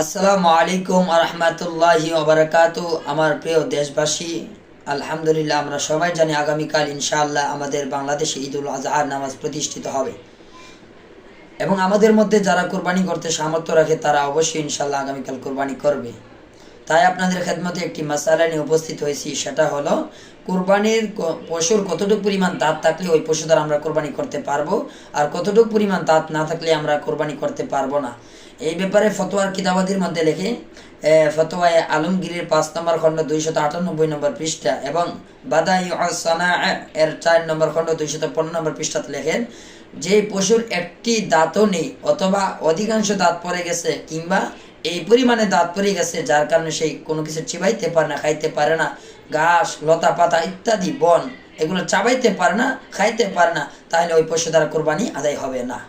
আসসালামু আলাইকুম আরহামাতুল্লাহি ওবারাকাতু। আমার প্রিয় দেশবাসী, আলহামদুলিল্লাহ আমরা সবাই জানি আগামীকাল ইনশাআল্লাহ আমাদের বাংলাদেশে ঈদুল আজহার নামাজ প্রতিষ্ঠিত হবে এবং আমাদের মধ্যে যারা কোরবানি করতে সামর্থ্য রাখে তারা অবশ্যই ইনশাআল্লাহ আগামীকাল কোরবানি করবে। তাই আপনাদের খেদমতে একটি মাসালা নিয়ে উপস্থিত হয়েছি, সেটা হলো কোরবানির পশুর কতটুকু পরিমাণ দাঁত থাকলে ওই পশু দ্বারা আমরা কোরবানি করতে পারবো, আর কতটুকু পরিমাণ দাঁত না থাকলে আমরা কোরবানি করতে পারবো না। এই ব্যাপারে ফতোয়ার কিতাবাদির মধ্যে লেখে ফতোয়ায়ে আলমগীরের ৫ নম্বর খণ্ড ২৯৮ নম্বর পৃষ্ঠা এবং বাদাইউস-সানা এর ৪ নম্বর খণ্ড ২১৫ নম্বর পৃষ্ঠাতে লেখেন যে পশুর একটি দাঁতও নেই অথবা অধিকাংশ দাঁত পড়ে গেছে কিংবা এই পরিমাণে দাঁত পড়ে গেছে যার কারণে সেই কোনো কিছু চিবাইতে পারে না, খাইতে পারে না, ঘাস লতা পাতা ইত্যাদি বন এগুলো চাবাইতে পারে না, খাইতে পারে না, তাহলে ওই পশু দ্বারা কোরবানি আদায় হবে না।